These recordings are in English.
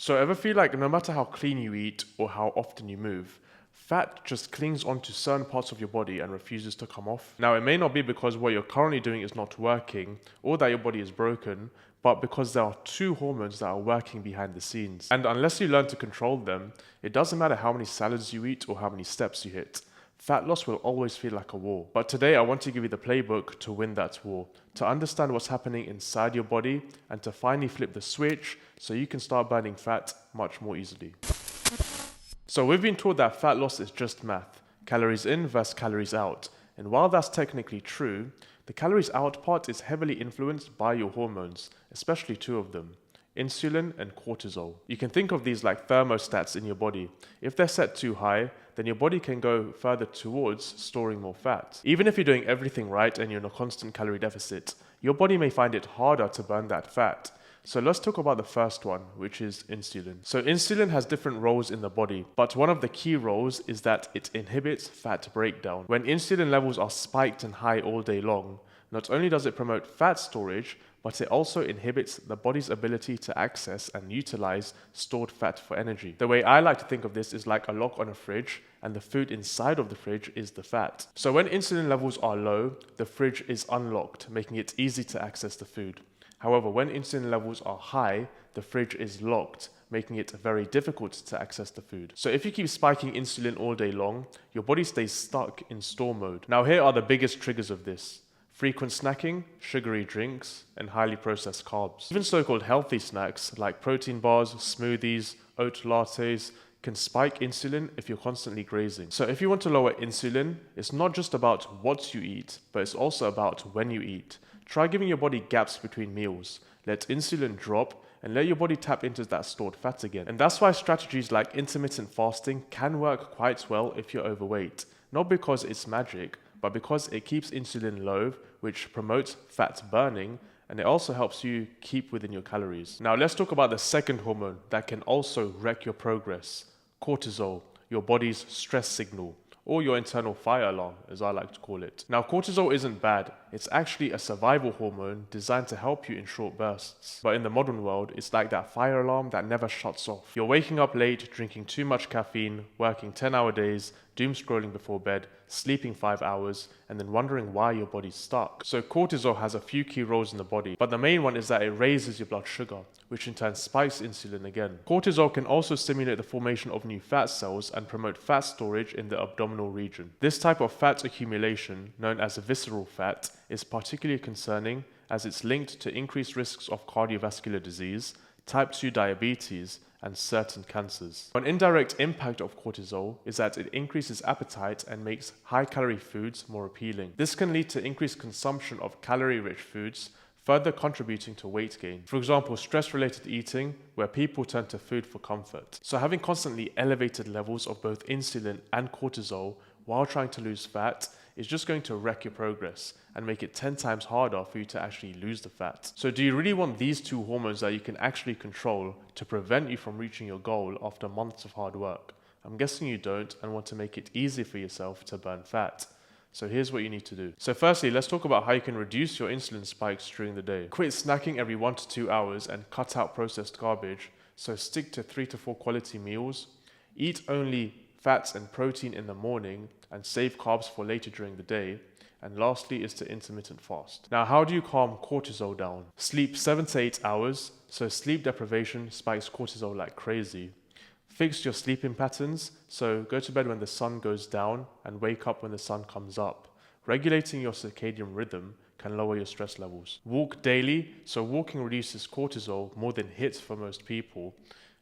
So ever feel like no matter how clean you eat or how often you move, fat just clings onto certain parts of your body and refuses to come off? Now, it may not be because what you're currently doing is not working or that your body is broken, but because there are two hormones that are working behind the scenes. And unless you learn to control them, it doesn't matter how many salads you eat or how many steps you hit. Fat loss will always feel like a war. But today I want to give you the playbook to win that war, to understand what's happening inside your body, and to finally flip the switch so you can start burning fat much more easily. So we've been taught that fat loss is just math, calories in versus calories out. And while that's technically true, the calories out part is heavily influenced by your hormones, especially two of them: insulin and cortisol. You can think of these like thermostats in your body. If they're set too high, then your body can go further towards storing more fat. Even if you're doing everything right and you're in a constant calorie deficit, your body may find it harder to burn that fat. So let's talk about the first one, which is insulin. So insulin has different roles in the body, but one of the key roles is that it inhibits fat breakdown. When insulin levels are spiked and high all day long, not only does it promote fat storage, but it also inhibits the body's ability to access and utilize stored fat for energy. The way I like to think of this is like a lock on a fridge, and the food inside of the fridge is the fat. So when insulin levels are low, the fridge is unlocked, making it easy to access the food. However, when insulin levels are high, the fridge is locked, making it very difficult to access the food. So if you keep spiking insulin all day long, your body stays stuck in store mode. Now here are the biggest triggers of this: frequent snacking, sugary drinks, and highly processed carbs. Even so-called healthy snacks like protein bars, smoothies, oat lattes can spike insulin if you're constantly grazing. So if you want to lower insulin, it's not just about what you eat, but it's also about when you eat. Try giving your body gaps between meals. Let insulin drop and let your body tap into that stored fat again. And that's why strategies like intermittent fasting can work quite well if you're overweight. Not because it's magic, but because it keeps insulin low, which promotes fat burning, and it also helps you keep within your calories. Now let's talk about the second hormone that can also wreck your progress: cortisol, your body's stress signal, or your internal fire alarm, as I like to call it. Now, cortisol isn't bad. It's actually a survival hormone designed to help you in short bursts. But in the modern world, it's like that fire alarm that never shuts off. You're waking up late, drinking too much caffeine, working 10-hour days, doom scrolling before bed, sleeping 5 hours, and then wondering why your body's stuck. So cortisol has a few key roles in the body, but the main one is that it raises your blood sugar, which in turn spikes insulin again. Cortisol can also stimulate the formation of new fat cells and promote fat storage in the abdominal region. This type of fat accumulation, known as visceral fat, is particularly concerning as it's linked to increased risks of cardiovascular disease, type 2 diabetes, and certain cancers. An indirect impact of cortisol is that it increases appetite and makes high-calorie foods more appealing. This can lead to increased consumption of calorie-rich foods, further contributing to weight gain. For example, stress-related eating, where people turn to food for comfort. So having constantly elevated levels of both insulin and cortisol while trying to lose fat is just going to wreck your progress and make it 10 times harder for you to actually lose the fat. So do you really want these two hormones that you can actually control to prevent you from reaching your goal after months of hard work? I'm guessing you don't and want to make it easy for yourself to burn fat. So here's what you need to do. So firstly, let's talk about how you can reduce your insulin spikes during the day. Quit snacking every 1 to 2 hours and cut out processed garbage. So stick to 3 to 4 quality meals. Eat only fats and protein in the morning and save carbs for later during the day. And lastly is to intermittent fast. Now, how do you calm cortisol down? Sleep 7 to 8 hours. So sleep deprivation spikes cortisol like crazy. Fix your sleeping patterns, so go to bed when the sun goes down and wake up when the sun comes up. Regulating your circadian rhythm can lower your stress levels. Walk daily, so walking reduces cortisol more than HIIT for most people.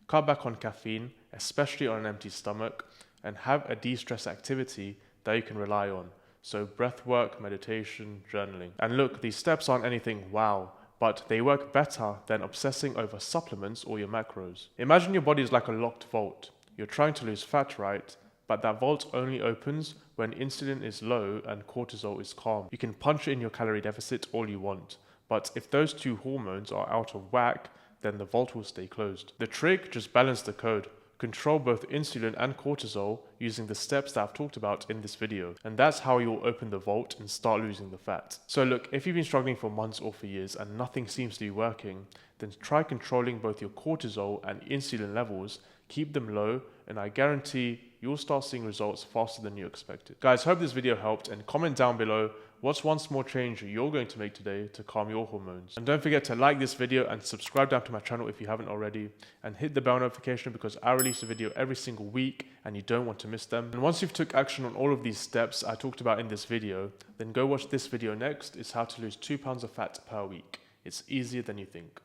Cut back on caffeine, especially on an empty stomach, and have a de-stress activity that you can rely on. So breath work, meditation, journaling. And look, these steps aren't anything wow, but they work better than obsessing over supplements or your macros. Imagine your body is like a locked vault. You're trying to lose fat, right? But that vault only opens when insulin is low and cortisol is calm. You can punch in your calorie deficit all you want, but if those two hormones are out of whack, then the vault will stay closed. The trick, just balance the code. control both insulin and cortisol using the steps that I've talked about in this video. And that's how you'll open the vault and start losing the fat. So look, if you've been struggling for months or for years and nothing seems to be working, then try controlling both your cortisol and insulin levels, keep them low, and I guarantee you'll start seeing results faster than you expected. Guys, hope this video helped, and comment down below what's one small change you're going to make today to calm your hormones. And don't forget to like this video and subscribe down to my channel if you haven't already, and hit the bell notification because I release a video every single week and you don't want to miss them. And once you've took action on all of these steps I talked about in this video, then go watch this video next. It's how to lose 2 pounds of fat per week. It's easier than you think.